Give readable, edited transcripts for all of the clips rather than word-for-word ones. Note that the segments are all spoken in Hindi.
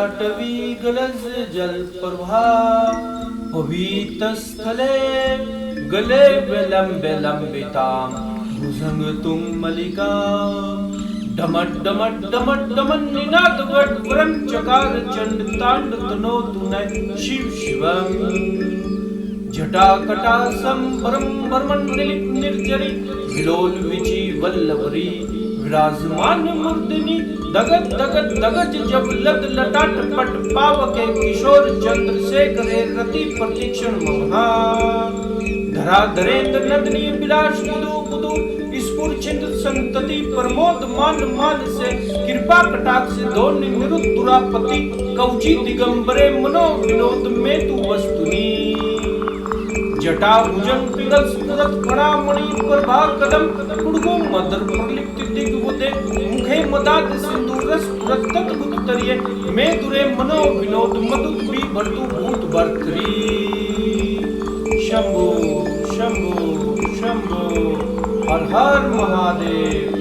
ललाटवी गलज जल प्रभा पवित्रस्थले गले विलंबे लंबिताम भुजंग तुम मलिका डमट डमट डमट डमन निनाद वट वरम चकार चंड तांड तनो तुनय शिव शिवम जटा कटा संबरम बरमंडली निर्जरी विलोल विची वल्लवरी विराजमान मूर्धनि दगद दगद दगज जब लद लटाट पट पावके किशोर चंद्रशेखर रति प्रतीक्षण महा धरा धरेन्द्र नदनी विलास मुदु मुदु स्फुरचित संतति प्रमोद मान मान से कृपा कटाक्ष से दोन निरुद्धुरापति कवची दिगंबरे मनो विनोद में तु वस्तुनि जटा भुजन पिगल स्फुरत फणामणि प्रभा कदम कुड़गो मदर प्रलिप्त दिग्वदे मुखे मदात सिंदूरस प्रतत गुप्तरिये में दुरे मनो विनोद मधु भी भर्तु भूत भर्तरी शंभो शंभो शंभो हर हर महादेव।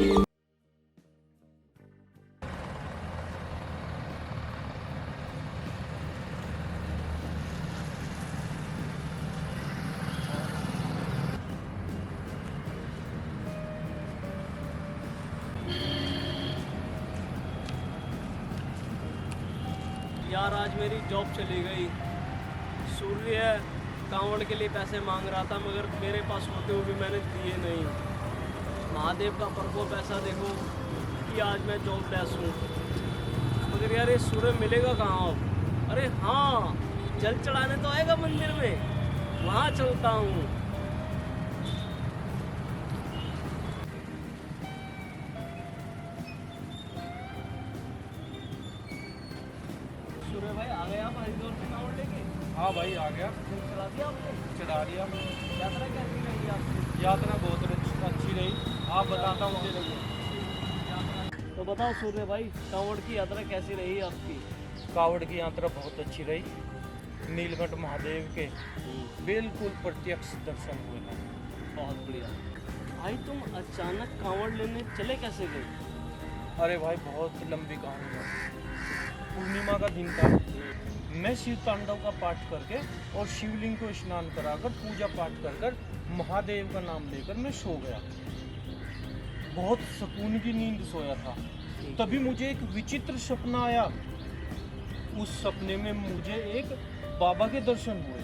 यार आज मेरी जॉब चली गई। सूर्य कांवड़ के लिए पैसे मांग रहा था मगर मेरे पास होते हुए भी मैंने दिए नहीं। महादेव का प्रकोप ऐसा देखो कि आज मैं जॉब लेस हूँ मगर यार ये सूर्य मिलेगा कहाँ अब? अरे हाँ, जल चढ़ाने तो आएगा मंदिर में, वहाँ चलता हूँ। सूर्य भाई आ गए आप हरिद्वार से कांवड़ लेके? हाँ भाई आ गया, चला दिया आपने? चढ़ा दिया। यात्रा कैसी रही आपकी? यात्रा बहुत अच्छी रही। आप बताता हूँ मुझे लगी। तो बताओ सूर्य भाई, कांवड़ की यात्रा कैसी रही आपकी? कांवड़ की यात्रा बहुत अच्छी रही। नीलकंठ महादेव के बिल्कुल प्रत्यक्ष दर्शन हुए हैं। बहुत बढ़िया। भाई तुम अचानक कांवड़ लेने चले कैसे गए? अरे भाई बहुत लंबी कहानी है। पूर्णिमा का दिन था। मैं शिव तांडव का पाठ करके और शिवलिंग को स्नान कराकर पूजा पाठ कर महादेव का नाम लेकर मैं सो गया। बहुत सुकून की नींद सोया था। तभी मुझे एक विचित्र सपना आया। उस सपने में मुझे एक बाबा के दर्शन हुए।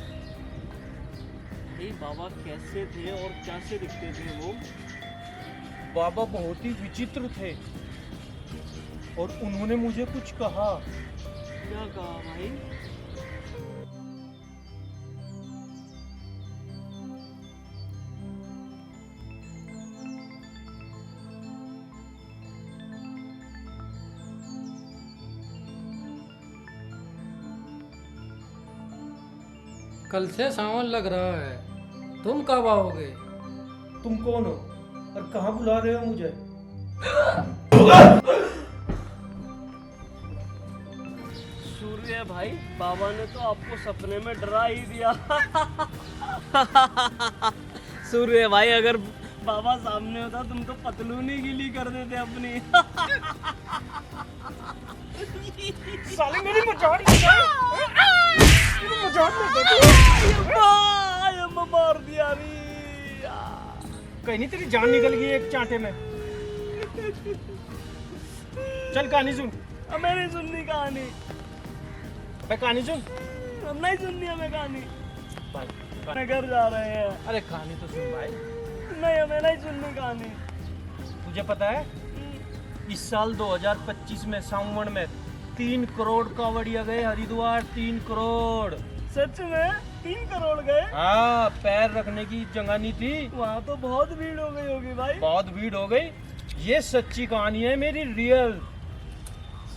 ये बाबा कैसे थे और कैसे दिखते थे वो? बाबा बहुत ही विचित्र थे और उन्होंने मुझे कुछ कहा। क्या कहा भाई? कल से सावन लग रहा है, तुम कब आओगे? तुम कौन हो और कहाँ बुला रहे हो मुझे? सूर्य भाई, बाबा ने तो आपको सपने में डरा ही दिया। सूर्य भाई, अगर बाबा सामने होता तुम तो पतलूनी गीली कर देते अपनी। साले मेरी मजाक मार दिया कहीं नहीं, तेरी जान निकल गई एक चांटे में। चल कहानी सुन। अब मैंने सुननी कहानी। भाई कहानी सुन। अब नहीं सुननी हमें कहानी। भाई अपने घर जा रहे हैं। अरे कहानी तो सुन भाई। नहीं, हमें नहीं सुननी कहानी। तुझे पता है इस साल 2025 में सावन में 3 करोड़ कांवड़िया गए हरिद्वार। 3 करोड़। सच में 3 करोड़ गए? हाँ, पैर रखने की जगह नहीं थी। वहाँ तो बहुत भीड़ हो गई होगी भाई। बहुत भीड़ हो गई। ये सच्ची कहानी है मेरी, रियल।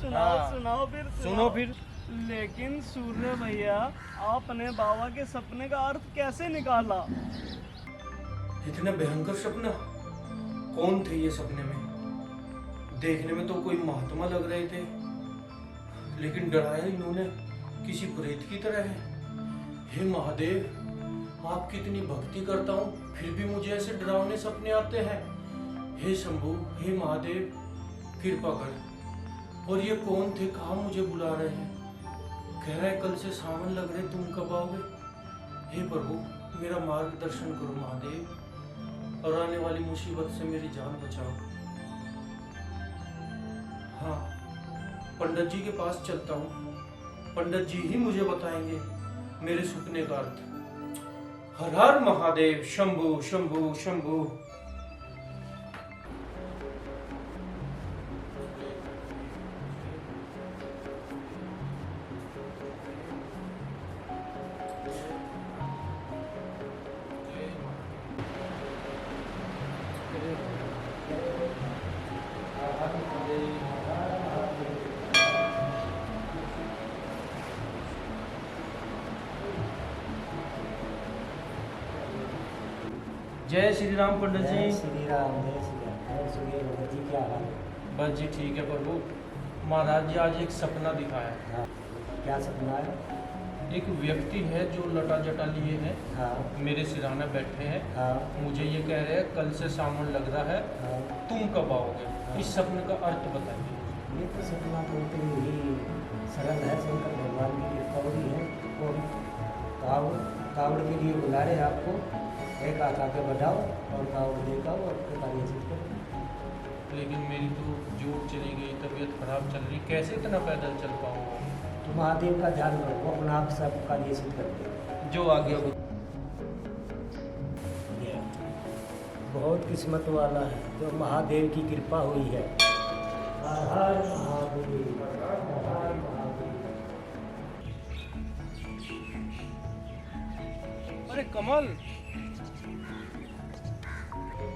सुनाओ हाँ। सुनाओ फिर सुनो फिर। लेकिन सूर्य भैया, आपने बाबा के सपने का अर्थ कैसे निकाला? इतना भयंकर सपना। कौन थे ये सपने में? देखने में तो कोई महात्मा लग रहे थे, लेकिन डराया इन्होंने किसी प्रेत की तरह है। हे महादेव, आपकी इतनी भक्ति करता हूँ फिर भी मुझे ऐसे डरावने सपने आते हैं। हे शंभू, हे महादेव, कृपा कर। और ये कौन थे, कहाँ मुझे बुला रहे हैं? कह रहा है कल से सावन लग रहे, तुम कब आओगे? हे प्रभु, मेरा मार्गदर्शन करो महादेव, और आने वाली मुसीबत से मेरी जान बचाओ। हाँ, पंडित जी के पास चलता हूँ, पंडित जी ही मुझे बताएंगे मेरे सुपने का अर्थ। हर हर महादेव, शंभु शंभु शंभु। जय श्री राम पंडित जी। जय श्री राम, जय श्री राम। और सुनिए भगत जी, क्या हाल है? बस जी ठीक है प्रभु। महाराज जी आज एक सपना दिखाया। हाँ, क्या सपना है? एक व्यक्ति है जो लटा जटा लिए है, हाँ मेरे सिराना बैठे हैं। हाँ मुझे ये कह रहे हैं कल से सावन लग रहा है, हाँ। तुम कब आओगे? इस सपने का अर्थ बताइए। ये तो सपना तो ही सरल है, शंकर भगवान की कृपा हुई है। और कावड़ के लिए बुला रहे आपको, एक हाथ आके बढ़ाओ और कावड़ लेकर आओ और कार्य सिद्ध करो। लेकिन मेरी तो जोर चली गई, तबीयत खराब चल रही, कैसे इतना पैदल चल पाऊंगा? तो महादेव का ध्यान रखो, अपना आप सब कार्य सिद्ध करते। जो आ गया वो। बहुत किस्मत वाला है जो महादेव की कृपा हुई है। हर हर महादेव, हर हर महादेव। अरे कमल।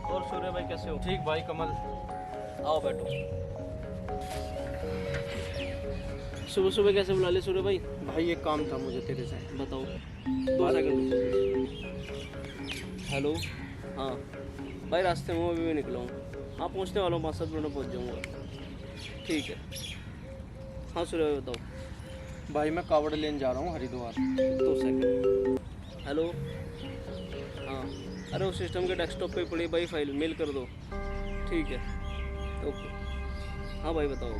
और सूर्य भाई कैसे हो? ठीक भाई कमल। आओ बैठो। सुबह सुबह कैसे बुला ले सूर्य भाई? भाई एक काम था मुझे तेरे से। बताओ। 2 सेकंड। हेलो। हाँ भाई, रास्ते में अभी भी निकला हूँ। हाँ पहुँचने वाला हूँ, 5-7 मिनट में पहुँच जाऊँगा। ठीक है। हाँ सूर्य भाई बताओ। भाई मैं कावड़ लेने जा रहा हूँ हरिद्वार। 2 सेकंड। हेलो। हाँ, अरे उस सिस्टम के डेस्कटॉप पे पड़ी भाई फाइल, मेल कर दो। ठीक है, ओके। हाँ भाई बताओ।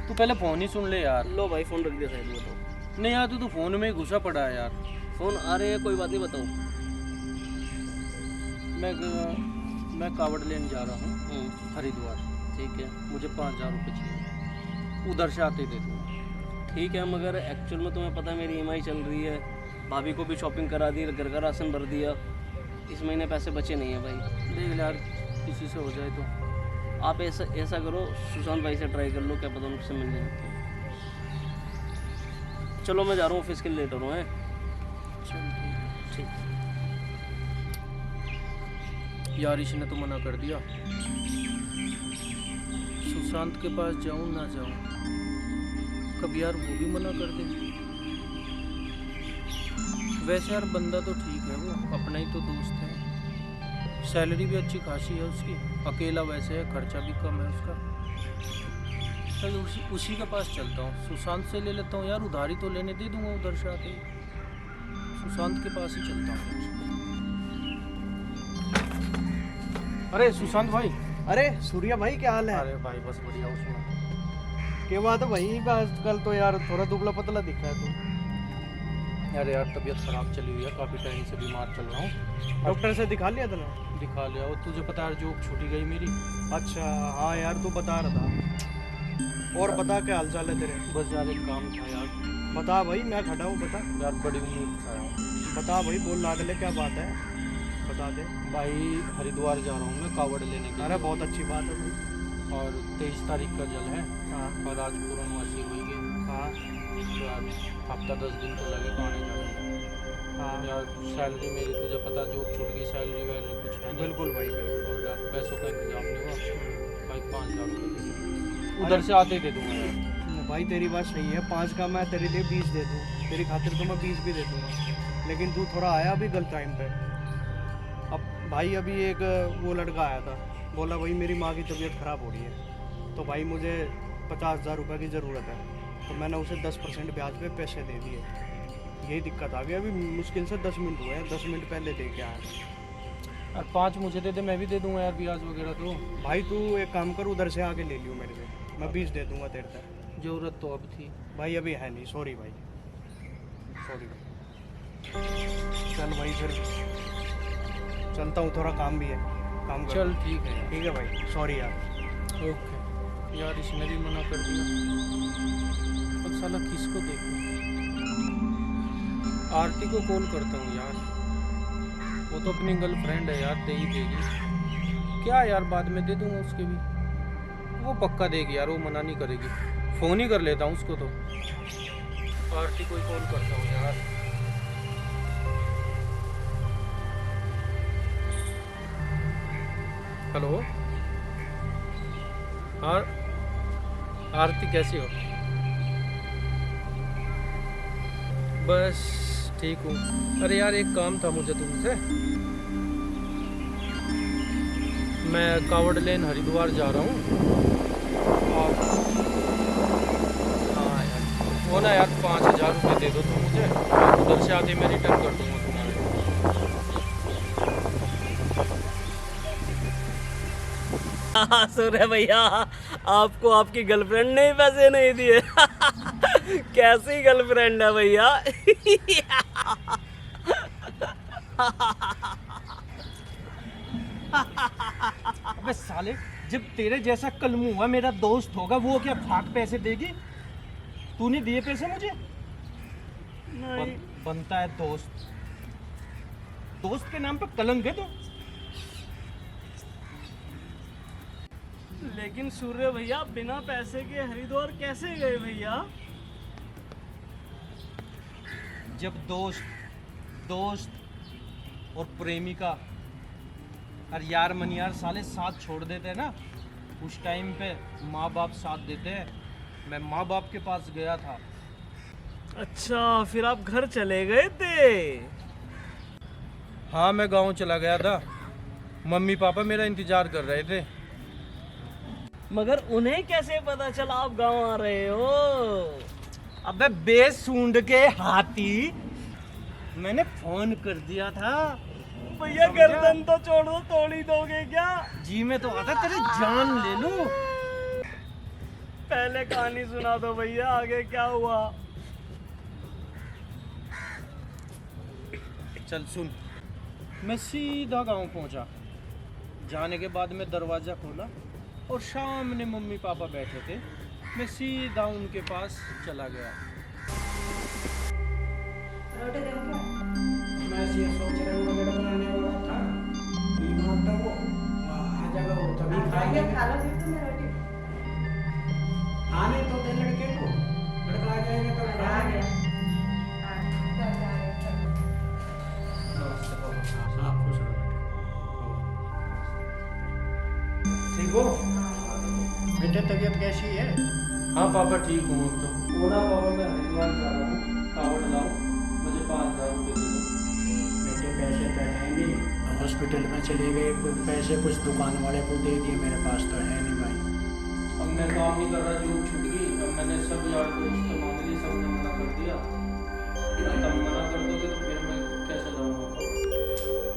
तू पहले फोन ही सुन ले यार। लो भाई फ़ोन रख दिया साइड में। बताओ। नहीं यार, तू तो फोन में ही घुसा पड़ा है यार। फ़ोन आ रहे हैं, कोई बात नहीं, बताओ। मैं कावड़ लेने जा रहा हूँ हरिद्वार। ठीक है। मुझे 5,000 रुपये चाहिए, उधर से आते दे दूँगा। ठीक है, मगर एक्चुअल में तुम्हें पता है मेरी EMI चल रही है, भाभी को भी शॉपिंग करा दी, घर का राशन भर दिया, इस महीने पैसे बचे नहीं हैं भाई। देख यार, किसी से हो जाए तो। आप ऐसा करो, सुशांत भाई से ट्राई कर लो, क्या पता उनसे मिल जाए। चलो मैं जा रहा हूँ, ऑफिस के लिए लेट हो रहा हूँ। ठीक। यार इसने तो मना कर दिया। सुशांत के पास जाऊं ना जाऊं, कभी यार वो भी मना कर दे। वैसे यार बंदा तो ठीक है, वो अपना ही तो दोस्त है, सैलरी भी अच्छी खासी है उसकी, अकेला वैसे है, खर्चा भी कम है उसका। चल उसी के पास चलता हूँ, सुशांत से ले लेता हूँ यार, उधारी तो लेने दे दूंगा उधर से आके। सुशांत के पास ही चलता हूँ। अरे सुशांत भाई। अरे सूर्या भाई, क्या हाल है? अरे भाई बस बढ़िया। उसमें क्या बात है भाई, कल तो यार थोड़ा दुबला पतला दिखा है तू। अरे यार तबीयत खराब चली हुई है, काफ़ी टाइम से बीमार चल रहा हूँ। डॉक्टर से दिखा लिया तूने? दिखा लिया। और तुझे पता है जो छूटी गई मेरी। अच्छा हाँ यार, तू बता रहा था। और बता क्या हाल चाल है तेरे? बस यार एक काम था यार। बता भाई, मैं खड़ा हूँ, बता। यार बड़ी उम्मीद था यार। बता भाई, बोल लागले, क्या बात है, बता दे भाई। हरिद्वार जा रहा हूँ मैं कावड़ लेने के लिए। अरे बहुत अच्छी बात है भाई। और 23 तारीख का जल है। हाँ और आज पूर्णमासी हुई गई। हाँ तो यार हफ्ता 10 दिन तो लगेगा आने जाने में। हाँ यार सैलरी मेरी तुझे पता, जो छूट गई सैलरी वैलरी कुछ है नहीं। बिल्कुल भाई, बिल्कुल। और यार पैसों का इंतजाम नहीं हुआ भाई। 5,000 रुपये उधर से आते ही दे दूँगा यार। भाई तेरी बात सही है, 5 का मैं तेरे लिए 20 दे दूँ, तेरी खातिर तो मैं 20 भी दे दूँगा, लेकिन तू थोड़ा आया अभी गलत टाइम पे। अब भाई अभी एक वो लड़का आया था, बोला भाई मेरी माँ की तबीयत ख़राब हो रही है, तो भाई मुझे 50,000 रुपये की ज़रूरत है, तो मैंने उसे 10% ब्याज पे पैसे दे दिए। यही दिक्कत आ गई, अभी मुश्किल से 10 मिनट हुए हैं, 10 मिनट पहले दे के आया। यार 5 मुझे दे दे, मैं भी दे दूँगा यार ब्याज वगैरह तो। भाई तू एक काम कर, उधर से आके ले लियो मेरे से, मैं 20 दे दूँगा तेरे तक। ज़रूरत तो अब थी भाई अभी है नहीं, सॉरी भाई। सॉरी भाई। चल भाई फिर चलता हूँ, थोड़ा काम भी है, काम कर। चल ठीक है ठीक है भाई, सॉरी यार। ओके यार, इसने भी मना कर दिया। अब साला किसको देखूं? आरती को कॉल करता हूँ यार, वो तो अपनी गर्लफ्रेंड है यार, दे ही देगी। क्या यार, बाद में दे दूंगा उसके भी, वो पक्का देगी यार, वो मना नहीं करेगी। फ़ोन ही कर लेता हूँ उसको तो। आरती को ही कॉल करता हूँ यार। हेलो, आरती कैसी हो? बस ठीक हूँ। अरे यार, एक काम था मुझे तुमसे। मैं कावड़ लेन हरिद्वार जा रहा हूँ और हाँ यार, वो ना यार 5,000 रुपये दे दो तुम मुझे, उधर से आके मैं रिटर्न कर दूँगा तुम्हारे। सूर्य भैया, आपको आपकी गर्लफ्रेंड ने ही पैसे नहीं दिए? कैसी गर्लफ्रेंड है भैया? अबे साले, जब तेरे जैसा कलमू हुआ मेरा दोस्त होगा, वो क्या फाक पैसे देगी? तूने दिए पैसे मुझे? नहीं। बनता है दोस्त, दोस्त के नाम पे कलंक है तो। लेकिन सूर्य भैया, बिना पैसे के हरिद्वार कैसे गए भैया? जब दोस्त और प्रेमिका और यार मनियार साले साथ छोड़ देते हैं ना, उस टाइम पे माँ बाप साथ देते हैं। मैं माँ बाप के पास गया था। अच्छा, फिर आप घर चले गए थे? हाँ, मैं गांव चला गया था, मम्मी पापा मेरा इंतज़ार कर रहे थे। मगर उन्हें कैसे पता चला आप गांव आ रहे हो? अबे बेसूंड के हाथी, मैंने फोन कर दिया था। भैया गर्दन तो छोड़ दो, तोड़ ही दोगे क्या? जी में तो आता तेरी जान ले लूं। पहले कहानी सुना दो भैया, आगे क्या हुआ? चल सुन, मैं सीधा गांव पहुंचा। जाने के बाद मैं दरवाज़ा खोला और सामने मम्मी पापा बैठे थे। मैं सीधा उनके पास चला गया। मैं ये सोच रहा हूँ वगैरह बनाने वाला था, बीमार था वो, आ जाएगा वो तभी खाएंगे। खा लो फिर तुम रोटी। आने तो दे लड़के को, लड़का आ जाएगा तो खा आ गया। गया। आप खुश रहो बेटा। ठीक हो बेटा? तबीयत कैसी है? हाँ पापा, ठीक हूँ अब तो। वो ना पापा, मैं हरिद्वार जा रहा हूँ, कावड़ लाऊं, मुझे 5,000 रुपये दे दो। बेटे पैसे तो है नहीं, हॉस्पिटल में चले गए, कुछ पैसे कुछ दुकान वाले को दे दिए, मेरे पास तो है नहीं भाई। अब मैं काम नहीं कर रहा, जॉब छूट गई। अब मैंने सब यार दोस्त मांग लिए, सबने मना कर दिया। तब मना कर दोगे तो फिर मैं कैसे जाऊँगा?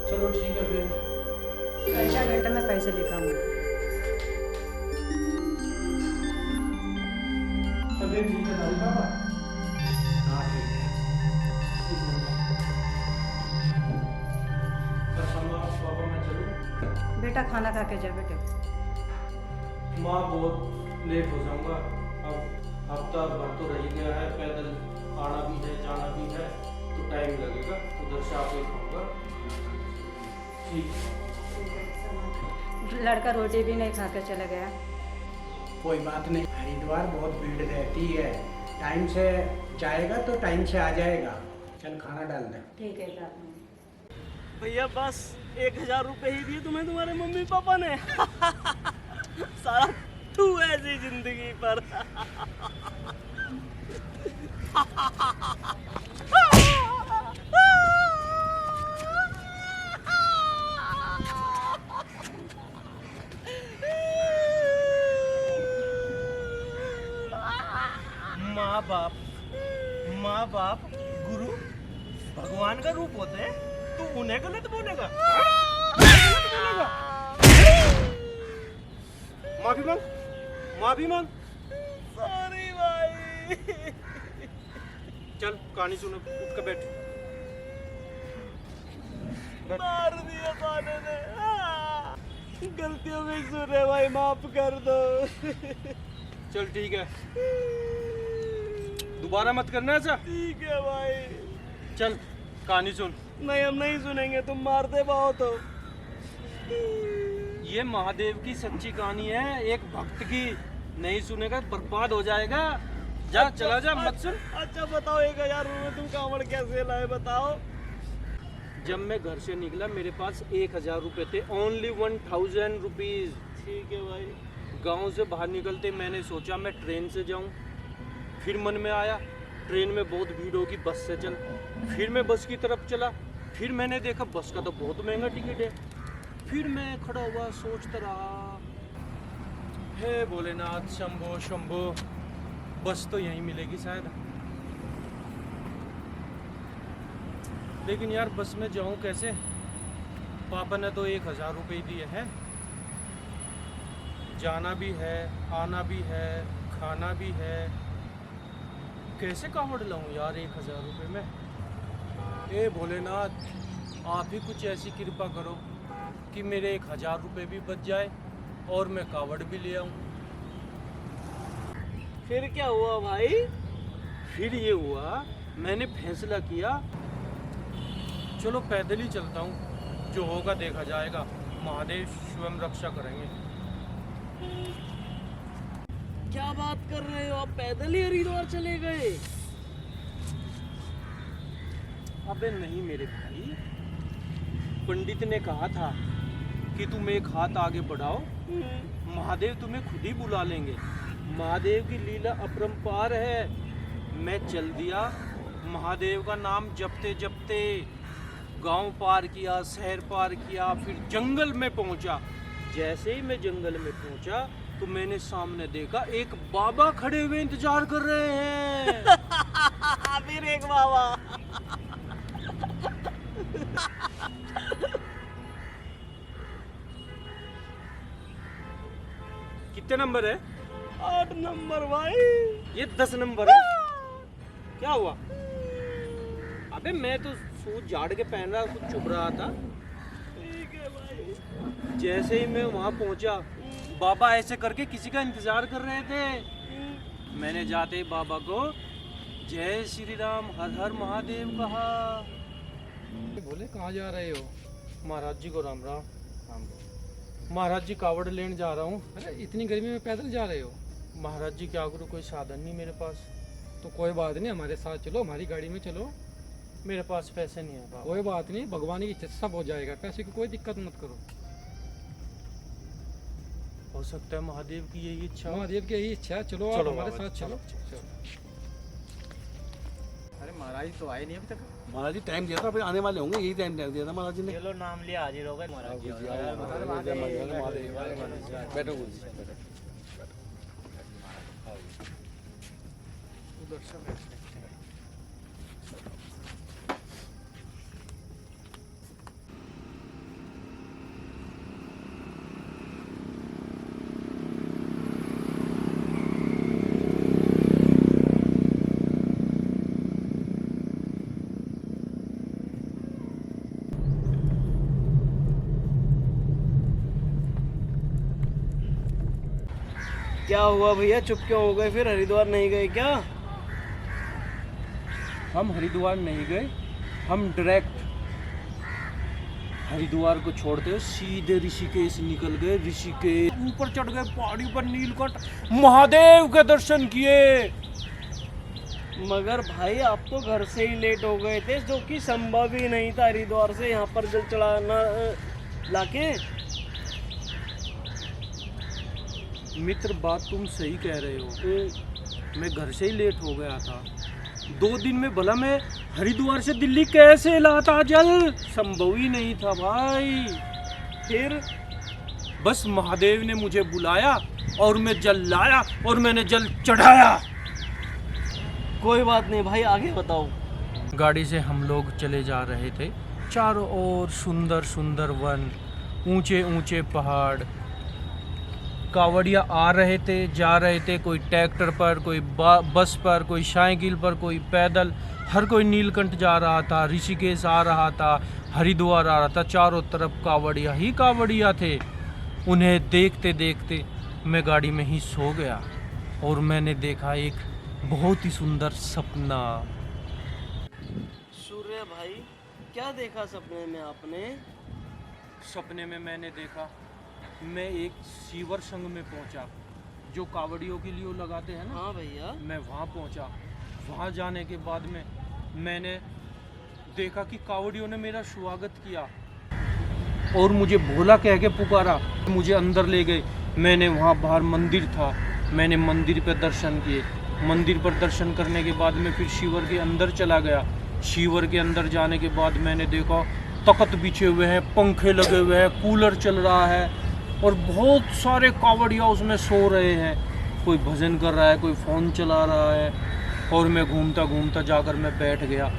चलो ठीक है फिर। अच्छा बेटा, मैं पैसे लेकर आऊँगी। तबीयत ठीक है तुम्हारी पापा? हाँ ठीक है। पापा मैं चलूँ? बेटा खाना खा के जा बेटे। माँ, बहुत लेट हो जाऊँगा। अब हफ्ता भर तो रह ही गया है, पैदल आना भी है जाना भी है, तो टाइम लगेगा। उधर से आके खाऊँगा। ठीक है। लड़का रोटी भी नहीं खा के चला गया। कोई बात नहीं, हरिद्वार बहुत भीड़ रहती है, टाइम से जाएगा तो टाइम से आ जाएगा। चल खाना डाल दे। ठीक है साहब। भैया बस 1,000 रुपए ही दिए तुम्हें तुम्हारे मम्मी पापा ने? सारा तू ऐसी जिंदगी पर। माँ बाप गुरु भगवान का रूप होते हैं, तू उन्हें गलत बोलेगा? गलत बोलेगा? माफी मांग, माफी मांग। सॉरी भाई। चल कहानी सुनो, उठ के बैठ। मार दिया खाने ने। गलती हो गई सूर्य भाई, माफ कर दो। चल ठीक है, दोबारा मत करना ऐसा। ठीक है भाई। चल कहानी सुन। नहीं हम नहीं सुनेंगे, तुम मारते बहुत हो। ये महादेव की सच्ची कहानी है, एक भक्त की। नहीं सुनेगा तो बर्बाद हो जाएगा। जा चला जा, मत सुन। अच्छा बताओ 1000 रुपये तुम कांवड़ कैसे लाए बताओ। जब मैं घर से निकला मेरे पास 1000 रुपये थे, ओनली 1000 रुपीज। ठीक है भाई। गांव से बाहर निकलते मैंने सोचा मैं ट्रेन से जाऊं। फिर मन में आया ट्रेन में बहुत भीड़ होगी, बस से चल। फिर मैं बस की तरफ चला, फिर मैंने देखा बस का तो बहुत महंगा टिकट है। फिर मैं खड़ा हुआ सोचता रहा, हे भोलेनाथ शंभो शंभो, बस तो यहीं मिलेगी शायद। लेकिन यार बस में जाऊं कैसे? पापा ने तो 1000 रुपये दिए हैं, जाना भी है, आना भी है, खाना भी है। कैसे कावड़ लाऊं यार 1000 रुपये में? ए भोलेनाथ, आप ही कुछ ऐसी कृपा करो कि मेरे 1000 रुपये भी बच जाए और मैं कावड़ भी ले आऊं। फिर क्या हुआ भाई? फिर ये हुआ, मैंने फैसला किया चलो पैदल ही चलता हूँ, जो होगा देखा जाएगा, महादेव स्वयं रक्षा करेंगे। क्या बात कर रहे हो, आप पैदल ही हरिद्वार चले गए? अबे नहीं मेरे भाई, पंडित ने कहा था कि तुम एक हाथ आगे बढ़ाओ, महादेव तुम्हें खुद ही बुला लेंगे। महादेव की लीला अपरंपार है। मैं चल दिया, महादेव का नाम जपते जपते गांव पार किया, शहर पार किया, फिर जंगल में पहुंचा। जैसे ही मैं जंगल में पहुंचा तो मैंने सामने देखा एक बाबा खड़े हुए इंतजार कर रहे हैं। फिर एक बाबा। कितने नंबर है? 8 नंबर भाई। ये 10 नंबर है। क्या हुआ? अबे मैं तो सूट झाड़ के पहन रहा, कुछ चुभ रहा था। ठीक है भाई। जैसे ही मैं वहां पहुंचा, बाबा ऐसे करके किसी का इंतजार कर रहे थे। मैंने जाते ही बाबा को जय श्री राम हर हर महादेव कहा। बोले कहाँ जा रहे हो? महाराज जी को राम राम। महाराज जी कावड़ लेने जा रहा हूँ। अरे इतनी गर्मी में पैदल जा रहे हो? महाराज जी क्या करूँ, कोई साधन नहीं मेरे पास। तो कोई बात नहीं, हमारे साथ चलो, हमारी गाड़ी में चलो। मेरे पास पैसे नहीं है बाबा। कोई बात नहीं, भगवान की इच्छा से सब हो जाएगा, पैसे की कोई दिक्कत मत करो। हो सकता है महादेव की यही इच्छा हो। महादेव की यही इच्छा है, चलो आप चलो हमारे बाबा, साथ चलो। अरे महाराज तो आए नहीं अभी तक। महाराज जी टाइम दिया था, फिर आने वाले होंगे, यही टाइम दिया था महाराज जी ने। चलो नाम लिया हाजिर हो गए महाराज जी। बैठो क्या हुआ भैया, चुप क्यों हो गए? फिर हरिद्वार नहीं गए क्या? हम हरिद्वार नहीं गए, हम डायरेक्ट हरिद्वार को छोड़ते हुए सीधे ऋषिकेश निकल गए। ऋषिकेश ऊपर चढ़ गए, पहाड़ी पर नीलकंठ महादेव के दर्शन किए। मगर भाई आप तो घर से ही लेट हो गए थे, जो कि संभव ही नहीं था हरिद्वार से यहाँ पर जल चढ़ाना लाके। मित्र बात तुम सही कह रहे हो, मैं घर से ही लेट हो गया था। 2 दिन में भला मैं हरिद्वार से दिल्ली कैसे लाता जल? संभव ही नहीं था भाई। फिर बस महादेव ने मुझे बुलाया और मैं जल लाया और मैंने जल चढ़ाया। कोई बात नहीं भाई, आगे बताओ। गाड़ी से हम लोग चले जा रहे थे, चारों ओर सुंदर सुंदर वन, ऊंचे ऊंचे पहाड़, कावड़िया आ रहे थे, जा रहे थे, कोई ट्रैक्टर पर, कोई बस पर, कोई साइकिल पर, कोई पैदल, हर कोई नीलकंठ जा रहा था, ऋषिकेश आ रहा था, हरिद्वार आ रहा था। चारों तरफ कावड़िया ही कावड़िया थे। उन्हें देखते देखते मैं गाड़ी में ही सो गया और मैंने देखा एक बहुत ही सुंदर सपना। सूर्य भाई, क्या देखा सपने में आपने? सपने में मैंने देखा मैं एक सीवर संघ में पहुंचा, जो कावड़ियों के लिए वो लगाते हैं ना। हाँ भैया। मैं वहाँ पहुंचा। वहाँ जाने के बाद में मैंने देखा कि कावड़ियों ने मेरा स्वागत किया और मुझे भोला कह के पुकारा। मुझे अंदर ले गए। मैंने वहाँ बाहर मंदिर था, मैंने मंदिर पर दर्शन किए। मंदिर पर दर्शन करने के बाद में फिर शिवर के अंदर चला गया। शिवर के अंदर जाने के बाद मैंने देखा तख्त बिछे हुए हैं, पंखे लगे हुए हैं, कूलर चल रहा है और बहुत सारे कावड़िया उसमें सो रहे हैं। कोई भजन कर रहा है, कोई फ़ोन चला रहा है और मैं घूमता घूमता जाकर मैं बैठ गया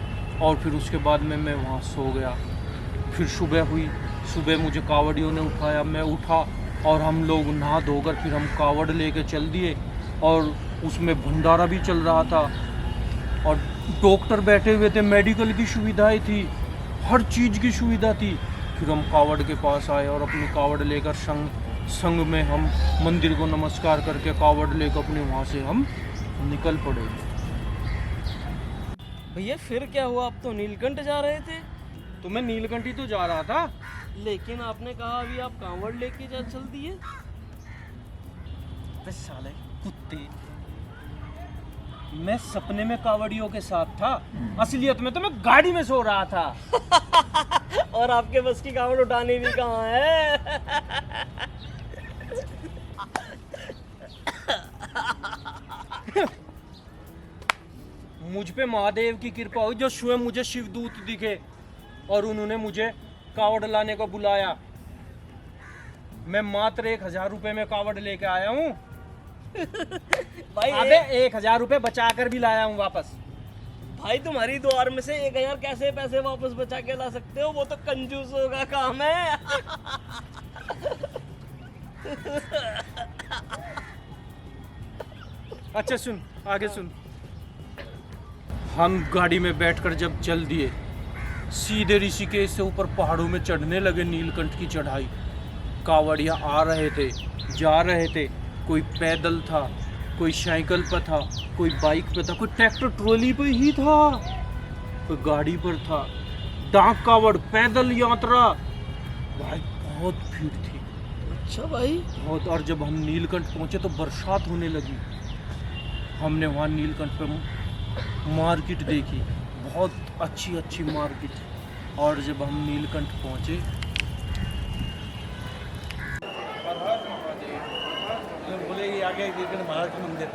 और फिर उसके बाद में मैं वहाँ सो गया। फिर सुबह हुई, सुबह मुझे कावड़ियों ने उठाया, मैं उठा और हम लोग नहा धोकर फिर हम कावड़ लेके चल दिए और उसमें भंडारा भी चल रहा था और डॉक्टर बैठे हुए थे, मेडिकल की सुविधाएं थी, हर चीज़ की सुविधा थी। फिर हम कावड़ के पास आए और अपनी कावड़ लेकर संग में हम मंदिर को नमस्कार करके कावड़ लेकर अपने वहाँ से हम निकल पड़े। भैया फिर क्या हुआ? आप तो नीलकंठ जा रहे थे। तो मैं नीलकंठी तो जा रहा था, लेकिन आपने कहा अभी आप कांवड़ लेके चल दिए। साले कुत्ते, मैं सपने में कावड़ियों के साथ था, असलियत में तो मैं गाड़ी में सो रहा था। और आपके बस की कावड़ उठानी भी कहाँ है? मुझ पे महादेव की कृपा हुई जो स्वयं मुझे शिवदूत दिखे और उन्होंने मुझे कावड़ लाने को बुलाया। मैं मात्र 1000 रुपए में कावड़ लेके आया हूँ। भाई आधे 1000 रुपए बचा कर भी लाया हूँ वापस। भाई तुम्हारी द्वार में से 1000 कैसे पैसे वापस बचा के ला सकते हो? वो तो कंजूसों का काम है। अच्छा सुन, आगे सुन। हम गाड़ी में बैठकर जब चल दिए, सीधे ऋषिकेश से ऊपर पहाड़ों में चढ़ने लगे, नीलकंठ की चढ़ाई। कावड़िया आ रहे थे, जा रहे थे, कोई पैदल था, कोई साइकिल पर था, कोई बाइक पे था, कोई ट्रैक्टर ट्रॉली पे ही था, कोई गाड़ी पर था। डाक कावड़, पैदल यात्रा, भाई बहुत भीड़ थी। अच्छा भाई, बहुत। और जब हम नीलकंठ पहुंचे तो बरसात होने लगी। हमने वहाँ नीलकंठ पे मार्केट देखी, बहुत अच्छी अच्छी मार्केट। और जब हम नीलकंठ पहुंचे, बोले ये आगे नीलकंठ महाराज का मंदिर।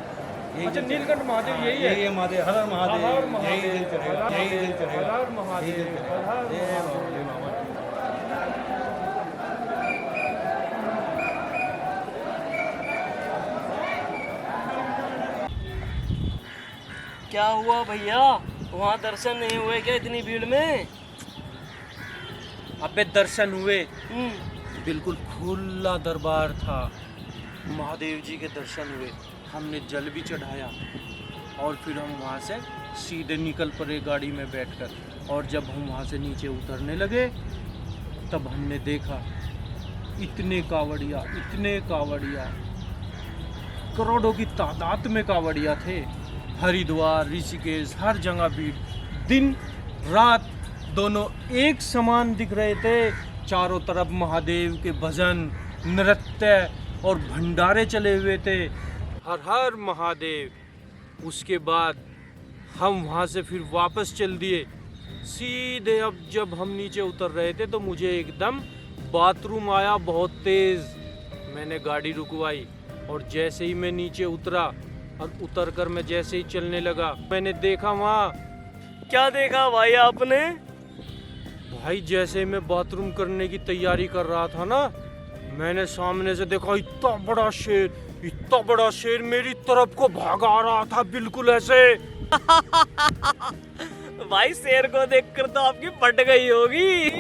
अच्छा नीलकंठ महादेव यही है? यही है महादेव, हर हर महादेव, हर हर महादेव, यही दिन चलेगा, हर हर यही दिन चलेगा, हर हर महादेव, यही दिन चलेगा। हर हर जय महादेव। बाबा। क्या हुआ भैया? वहाँ दर्शन नहीं हुए क्या इतनी भीड़ में? अबे दर्शन हुए, बिल्कुल खुला दरबार था, महादेव जी के दर्शन हुए। हमने जल भी चढ़ाया और फिर हम वहाँ से सीधे निकल पड़े गाड़ी में बैठकर। और जब हम वहाँ से नीचे उतरने लगे तब हमने देखा इतने कावड़िया, करोड़ों की तादाद में कावड़िया थे। हरिद्वार, ऋषिकेश, हर जगह भीड़, दिन रात दोनों एक समान दिख रहे थे। चारों तरफ महादेव के भजन, नृत्य और भंडारे चले हुए थे। हर हर महादेव। उसके बाद हम वहाँ से फिर वापस चल दिए सीधे। अब जब हम नीचे उतर रहे थे तो मुझे एकदम बाथरूम आया बहुत तेज़। मैंने गाड़ी रुकवाई और जैसे ही मैं नीचे उतरा और उतर कर मैं जैसे ही चलने लगा, मैंने देखा वहाँ। क्या देखा भाई आपने? भाई जैसे ही मैं बाथरूम करने की तैयारी कर रहा था ना, मैंने सामने से देखा इतना बड़ा शेर मेरी तरफ को भागा आ रहा था, बिल्कुल ऐसे। भाई शेर को देखकर तो आपकी फट गई होगी।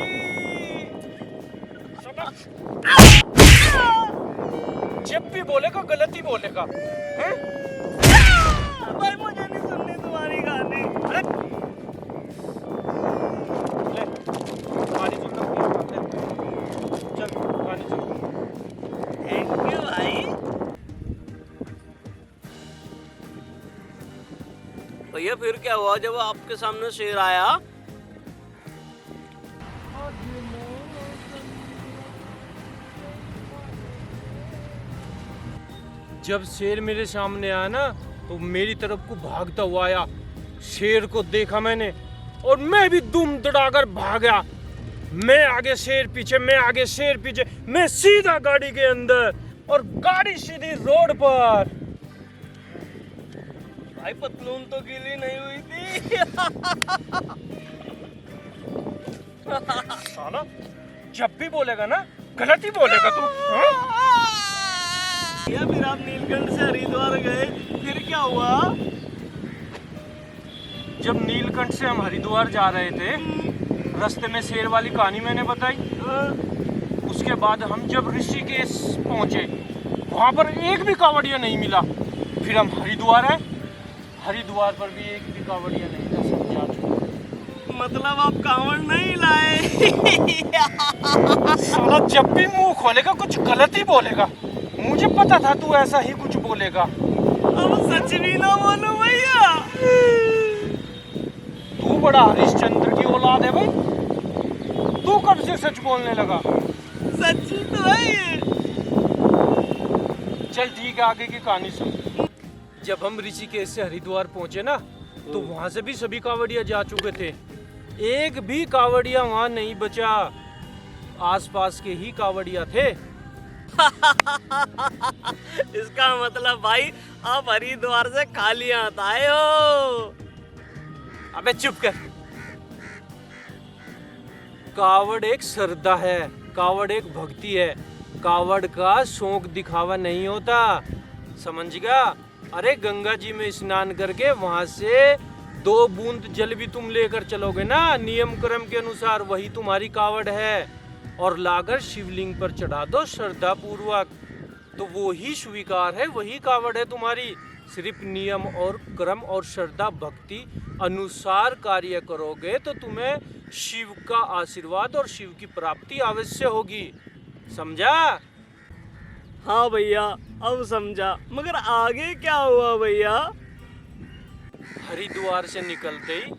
जब जब भी बोलेगा गलत ही बोलेगा हैं? भाई मुझे नहीं सुननी तुम्हारी कहानी। अरे ले पानी चुका चल पानी चुका। थैंक यू भाई। भैया फिर क्या हुआ जब आपके सामने शेर आया? जब शेर मेरे सामने आया ना तो मेरी तरफ को भागता हुआ आया। शेर को देखा मैंने और मैं भी दुम दड़ाकर भागा। मैं आगे शेर पीछे, मैं आगे शेर पीछे, मैं सीधा गाड़ी के अंदर और गाड़ी सीधी रोड पर। भाई पतलून तो गीली नहीं हुई थी। साला जब भी बोलेगा ना गलत ही बोलेगा तू हाँ? भैया फिर आप नीलकंठ से हरिद्वार गए, फिर क्या हुआ? जब नीलकंठ से हम हरिद्वार जा रहे थे, रास्ते में शेर वाली कहानी मैंने बताई। उसके बाद हम जब ऋषिकेश पहुंचे, वहां पर एक भी कांवड़िया नहीं मिला। फिर हम हरिद्वार आए, हरिद्वार पर भी एक भी कांवड़िया नहीं था, सब जा चुके। मतलब आप कांवड़ नहीं लाए? साला जब भी मुंह खोलेगा कुछ गलत ही बोलेगा। मुझे पता था तू ऐसा ही कुछ बोलेगा। अब सच भी ना बोलो भैया। तू बड़ा हरिश्चंद्र की औलाद है भाई। तू कब से सच बोलने लगा? सच तो है ये। चल ठीक है, आगे की कहानी सुन। जब हम ऋषिकेश से हरिद्वार पहुंचे ना तो वहां से भी सभी कांवड़िया जा चुके थे। एक भी कांवड़िया वहां नहीं बचा। आसपास के ही कांवड़िया थे। इसका मतलब भाई आप हरिद्वार से खाली हाथ आए हो। अबे चुप कर। कावड़ एक श्रद्धा है, कावड़ एक भक्ति है। कावड़ का शौक दिखावा नहीं होता, समझ गया? अरे गंगा जी में स्नान करके वहां से 2 बूंद जल भी तुम लेकर चलोगे ना नियम कर्म के अनुसार, वही तुम्हारी कावड़ है। और लाकर शिवलिंग पर चढ़ा दो श्रद्धा पूर्वक, तो वो ही स्वीकार है, वही कावड़ है तुम्हारी। सिर्फ नियम और कर्म और श्रद्धा भक्ति अनुसार कार्य करोगे तो तुम्हें शिव का आशीर्वाद और शिव की प्राप्ति अवश्य होगी, समझा? हाँ भैया अब समझा, मगर आगे क्या हुआ भैया? हरिद्वार से निकलते ही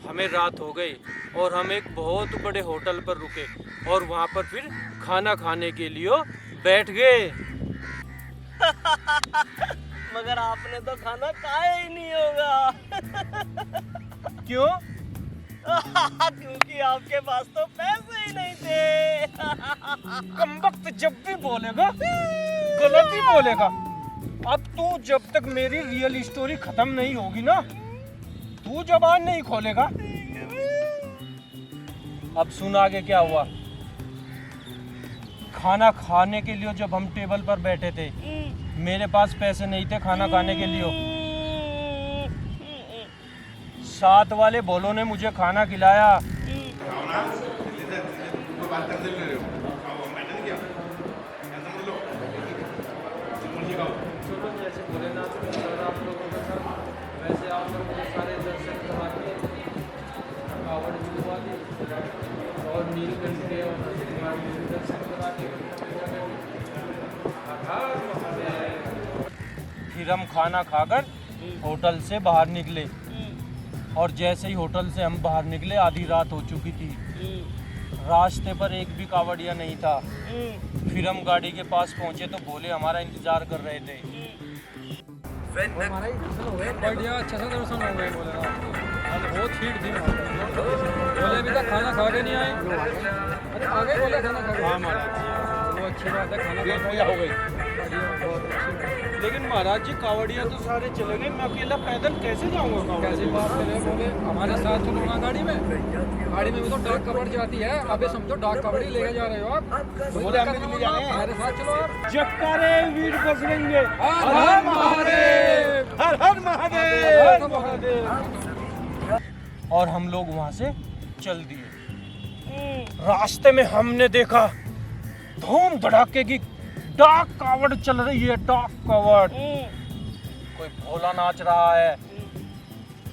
हमें रात हो गई और हम एक बहुत बड़े होटल पर रुके और वहां पर फिर खाना खाने के लिए बैठ गए। मगर आपने तो खाना खाया ही नहीं होगा। क्यों? क्योंकि आपके पास तो पैसे ही नहीं थे। कमबख्त जब भी बोलेगा गलत ही बोलेगा। अब तू जब तक मेरी रियल स्टोरी खत्म नहीं होगी ना, तू जबान नहीं खोलेगा। अब सुन आगे क्या हुआ। खाना खाने के लिए जब हम टेबल पर बैठे थे, मेरे पास पैसे नहीं थे खाना खाने के लिए। साथ वाले भोलों ने मुझे खाना खिलाया। जैसे भोलेनाथ को आप लोगों के साथ वैसे आकर मुझे सारे दर्शन करा के कावड़ दिलवा दी और नीलकंठ के और हरिद्वार के दर्शन करा के फिर हम खाना खाकर होटल से बाहर निकले। और जैसे ही होटल से हम बाहर निकले आधी रात हो चुकी थी। रास्ते पर एक भी कावड़िया नहीं था। फिर हम गाड़ी के पास पहुंचे तो भोले हमारा इंतजार कर रहे थे। बढ़िया अच्छा सा दर्शन हो गए बोले बहुत भीड़ थी वहाँ पर। बोले अभी तक खाना खा के नहीं आए। अरे आगे बोले खाना खा के। हाँ महाराज वो अच्छी बात है, खाना खा हो गई। लेकिन महाराज जी कावड़िया तो सारे चले गए, मैं अकेला पैदल कैसे जाऊंगा? कैसी बात करें, बोले हमारे साथ चलो ना गाड़ी में भी तो डाक कवड़ जाती है। अभी समझो डाक कवड़ी लेके जा रहे हो आप, बोले हमें दिल्ली जाना है। हमारे साथ चलो आप। जक्कारे वीर बजरंगे, हर हर महादेव, हर हर महादेव, हर महादेव। और हम लोग वहां से चल दिए। रास्ते में हमने देखा धूम धड़ाके की डाक कावड़ चल रही है, डाक कावड़। कोई भोला नाच रहा है,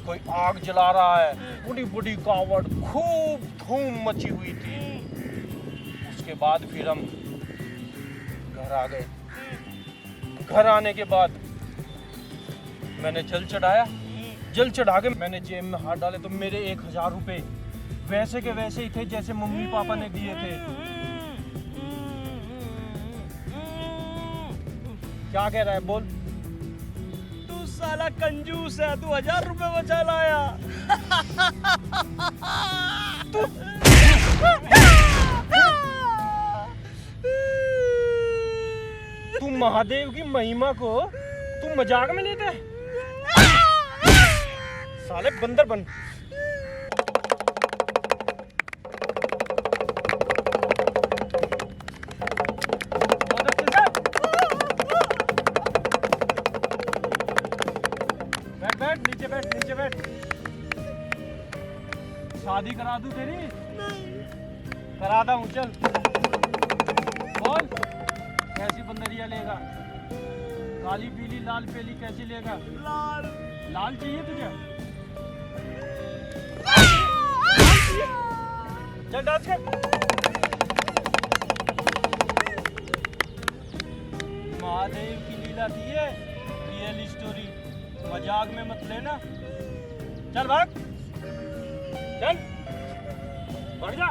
कोई आग जला रहा है, बड़ी बड़ी कावड़, खूब धूम मची हुई थी। उसके बाद फिर हम घर आ गए। घर आने के बाद मैंने जल चढ़ाया। जल चढ़ा के मैंने जेब में हाथ डाले तो मेरे 1000 रुपए वैसे के वैसे ही थे जैसे मम्मी पापा ने दिए थे। क्या कह रहा है बोल? तू साला कंजूस है, तू 1000 रुपए बचा लाया। तू महादेव की महिमा को तू मजाक में लेते है? साले बंदर बन। बैठ बैठ नीचे बैठ, नीचे बैठ। शादी करा दूं तेरी? कराता हूँ, चल बोल कैसी बंदरिया लेगा? काली पीली लाल पीली कैसी लेगा? लाल। लाल चाहिए तुझे? चल डांस कर। महादेव की लीला थी ये, रियल स्टोरी, मजाक में मत लेना। चल भाग, चल बढ़ जा।